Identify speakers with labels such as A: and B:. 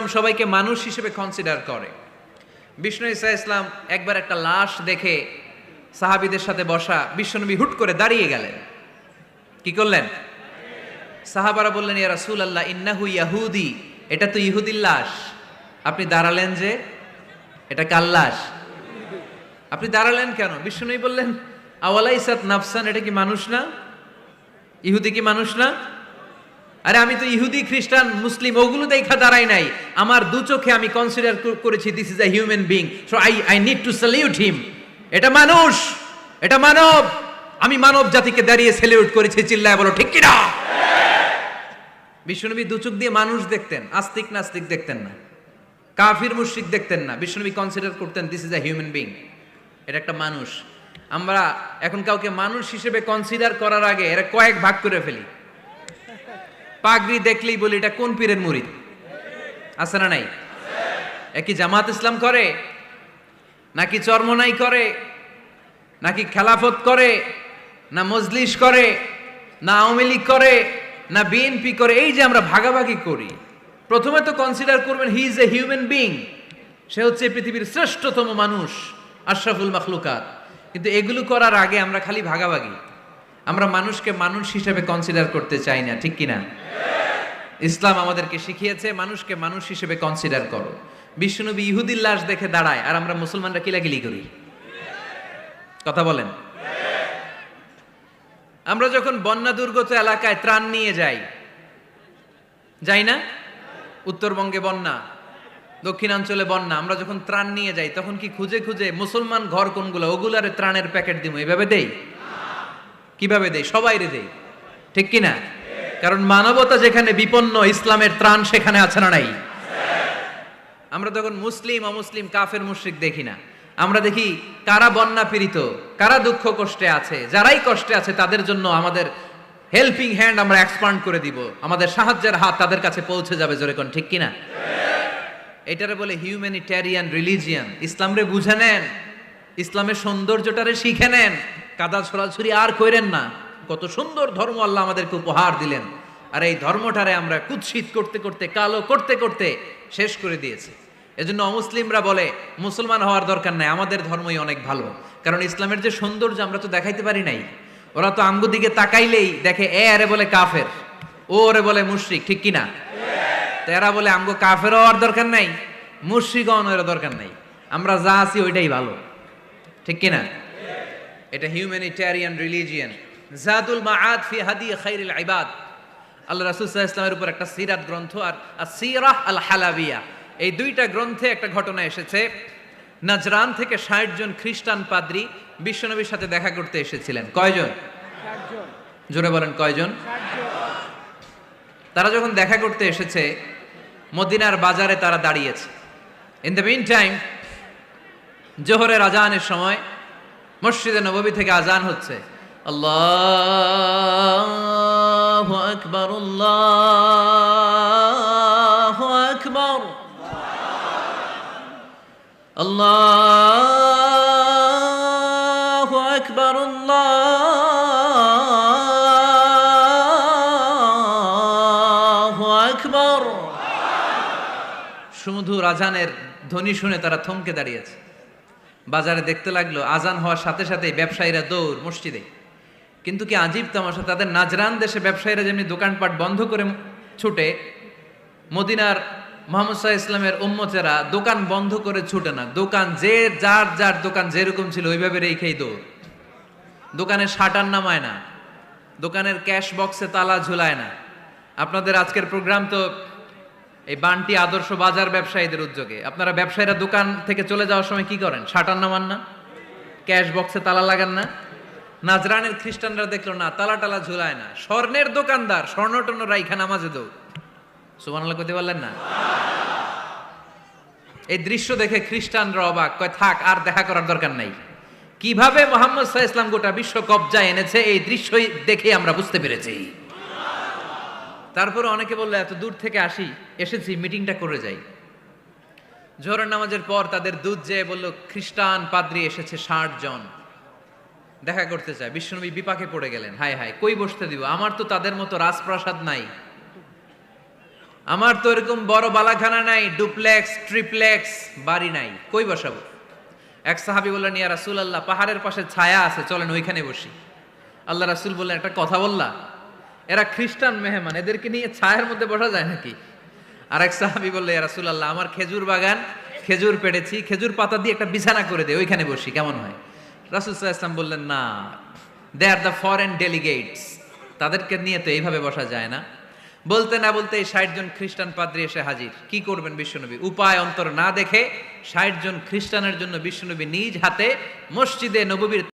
A: ইসলাম সবাইকে মানুষ হিসেবে কনসিডার করে। বিষ্ণু ঈসা ইসলাম একবার একটা লাশ দেখে সাহাবীদের সাথে বসা, বিশ্বনবী হুট করে দাঁড়িয়ে গেলেন। কি করলেন? সাহাবারা বললেন, ইয়া রাসূলুল্লাহ ইন্নাহু ইয়াহুদি, এটা তো ইহুদির লাশ, আপনি দাঁড়ালেন যে, এটা কার লাশ? আপনি দাঁড়ালেন কেন? বিষ্ণুনবী বললেন, আওয়ালাইসাত নাফসান, এটা কি মানুষ না? ইহুদি কি মানুষ না? আরে আমি তো ইহুদি, খ্রিস্টান, মুসলিম ওগুলো দেখা দাঁড়াই নাই, আমার দু চোখে আমি কনসিডার করেছি this is a human being, so I need to salute হিম। এটা মানুষ, এটা মানব, আমি মানব জাতিকে দাঁড়িয়ে স্যালিউট করেছি। চিল্লায় বলো ঠিক কিনা? বিশ্বনবী দু চোখ দিয়ে মানুষ দেখতেন, আস্তিক নাস্তিক দেখতেন না, কাফির মুশরিক দেখতেন না। বিশ্বনবী কনসিডার করতেন this is a human being, এটা একটা মানুষ। আমরা এখন কাউকে মানুষ হিসেবে কনসিডার করার আগে এরা কয়েক ভাগ করে ফেলি। পাগড়ি দেখলেই বলি এটা কোন পীরের মুরিদ, আছে না নাই? একই জামাত ইসলাম করে, নাকি চরমনাই করে, নাকি খেলাফত করে, না মজলিস করে, না আওয়ামী লীগ করে, না বিএনপি করে? এই যে আমরা ভাগাভাগি করি, প্রথমে তো কনসিডার করবেন he is a human being, সে হচ্ছে পৃথিবীর শ্রেষ্ঠতম মানুষ, আশরাফুল মাখলুকাত। কিন্তু এগুলো করার আগে আমরা খালি ভাগাভাগি, আমরা মানুষকে মানুষ হিসেবে কনসিডার করতে চাই না, ঠিক কিনা? ইসলাম আমাদেরকে শিখিয়েছে মানুষকে মানুষ হিসেবে কনসিডার করো। বিশ্বনবী ইহুদির লাশ দেখে দাঁড়ায়, আর আমরা মুসলমানরা কিলাকিলি করি। কথা বলেন। আমরা যখন বন্যা দুর্গত এলাকায় ত্রাণ নিয়ে যাই না? উত্তরবঙ্গে বন্যা, দক্ষিণাঞ্চলে বন্যা, আমরা যখন ত্রাণ নিয়ে যাই তখন কি খুঁজে খুঁজে মুসলমান ঘর কোনগুলো ওগুলারে ত্রাণের প্যাকেট দিব এভাবে দেই? কিভাবে দেই? সবাইরে দেই, ঠিক কিনা? কারণ মানবতা যেখানে বিপন্ন, ইসলামের ত্রাণ সেখানে আছে না নাই? আমরা তখন মুসলিম অমুসলিম কাফের মুশরিক দেখি না, আমরা দেখি কারা বন্যা পীড়িত, কারা দুঃখ কষ্টে আছে, যারাই কষ্টে আছে তাদের জন্য আমাদের হেল্পিং হ্যান্ড আমরা এক্সপান্ড করে দিব, আমাদের সাহায্যের হাত তাদের কাছে পৌঁছে যাবে। জোরে কোন ঠিক কিনা? এটারে বলে হিউম্যানিটেরিয়ান রিলিজিয়ান। ইসলামরে বুঝে নেন, ইসলামের সৌন্দর্যটারে শিখে নেন, কাদা ছড়াছড়ি আর কইরেন না। কত সুন্দর ধর্ম আল্লাহ আমাদেরকে উপহার দিলেন, আর এই ধর্মটারে আমরা কুৎসিত করতে করতে, কালো করতে করতে শেষ করে দিয়েছি। এজন্য অমুসলিমরা বলে মুসলমান হওয়ার দরকার নাই, আমাদের ধর্মই অনেক ভালো। কারণ ইসলামের যে সৌন্দর্য আমরা তো দেখাইতে পারি নাই। ওরা তো আমগো দিকে তাকাইলেই দেখে এ আরে বলে কাফের, ও ওরে বলে মুশরিক, ঠিক কিনা? এরা বলে আমগো কাফের হওয়ার দরকার নাই, মুশরিক হওয়ার দরকার নাই, আমরা যা আছি ওইটাই ভালো, ঠিক কিনা? এটা হিউম্যানিটেরিয়ান রিলিজিয়ান। জাদুল মাআদ ফি হাদি খাইরুল ইবাদ, আল্লাহ রাসূল সাল্লাল্লাহু আলাইহি ওয়াসাল্লামের উপর একটা সিরাত গ্রন্থ আর আসিরাহ আল হালাবিয়া, এই দুইটা গ্রন্থে একটা ঘটনা এসেছে। নাজরান থেকে ৬০ জন খ্রিস্টান পাদ্রী বিশ্বনবীর সাথে দেখা করতে এসেছিলেন। কয়জন? ৬০ জন। জোরে বলেন কয়জন? ৬০ জন। তারা যখন দেখা করতে এসেছে, মদিনার বাজারে তারা দাঁড়িয়েছে। ইন দ্য মিন টাইম জোহরের আজানের সময় মসজিদে নববী থেকে আজান হচ্ছে, আল্লাহু আকবার, আল্লাহু আকবার, আল্লাহু আকবার, আল্লাহু আকবার। সুমধুর আজানের ধ্বনি শুনে তারা থমকে দাঁড়িয়েছে। বাজারে দেখতে লাগলো আজান হওয়ার সাথে সাথে ব্যবসায়ীরা দৌড় মসজিদে। কিন্তু কি আজীব তামাশা, তাদের নাজরান দেশে ব্যবসায়ীরা যেমনি দোকানপাট বন্ধ করে ছুটে, মদিনার মুহাম্মদ সাল্লাল্লাহু আলাইহি ইসলামের উম্মতেরা দোকান বন্ধ করে ছুটে না, দোকান যে যার যার দোকান যেরকম ছিল ওইভাবে রেখেই দৌড়। দোকানের শাটার নামায় না, দোকানের ক্যাশ বক্সে তালা ঝুলায় না। আপনাদের আজকের প্রোগ্রাম তো এই বান্টি আদর্শ বাজার ব্যবসায়ীদের উদ্যোগে। আপনারা ব্যবসায়ীরা দোকান থেকে চলে যাওয়ার সময় কি করেন? শাটার নামান না, ক্যাশ বক্সে তালা লাগান না। নাজরানের খ্রিস্টানরা দেখলো না, তালা টালা ঝুলায় না, স্বর্ণের দোকানদার স্বর্ণ টর্ণ রাইখা নামাজে দৌড়। সুবহানাল্লাহ কইতে পারলেন না? এই দৃশ্য দেখে খ্রিস্টানরা অবাক, কয় থাক আর দেখা করার দরকার নাই। কিভাবে মুহাম্মদ সাল্লাল্লাহু আলাইহি ওয়াসাল্লাম গোটা বিশ্ব কবজায় এনেছে এই দৃশ্যই দেখে আমরা বুঝতে পেরেছি। তারপরে অনেকে বললো এত দূর থেকে এসেছি মিটিংটা করে যাই। জোহরের নামাজের পর তাদের দূত যেয়ে বলল খ্রিস্টান পাদ্রী এসেছে ৬০ জন দেখা করতে চায়। বিশ্বনবী বিপাকে পড়ে গেলেন, হায় হায় কই বসতে দিব, আমার তো তাদের মতো রাজপ্রাসাদ নাই, আমার তো এরকম বড় বালাখানা নাই, ডুপ্লেক্স ট্রিপ্লেক্স বাড়ি নাই, কই বসাবো? এক সাহাবী বললেন, ইয়া রাসূলুল্লাহ, পাহাড়ের পাশে ছায়া আছে, চলেন ওইখানে বসি। আল্লাহ রাসূল বললেন, একটা কথা বললা, এরা খ্রিস্টান মেহমান, এদেরকে নিয়ে ছায়ার মধ্যে বসা যায় নাকি? আর এক সাহাবী বললেন, ইয়া রাসূলুল্লাহ, আমার খেজুর বাগান, খেজুর পেড়েছি, খেজুর পাতা দিয়ে একটা বিছানা করে দে, ওইখানে বসি, কেমন হয়? রাসূল সাল্লাল্লাহু আলাইহি ওয়াসাল্লাম বললেন, না, দে আর দ্য ফরেন ডেলিগেটস, তাদেরকে নিয়ে তো এইভাবে বসা যায় না। বলতে না বলতে ৬০ জন খ্রিস্টান পাদ্রী এসে হাজির। কি করবেন বিশ্বনবী? উপায় অন্তর না দেখে ৬০ জন খ্রিস্টানের জন্য বিশ্বনবী নিজ হাতে মসজিদে নববীর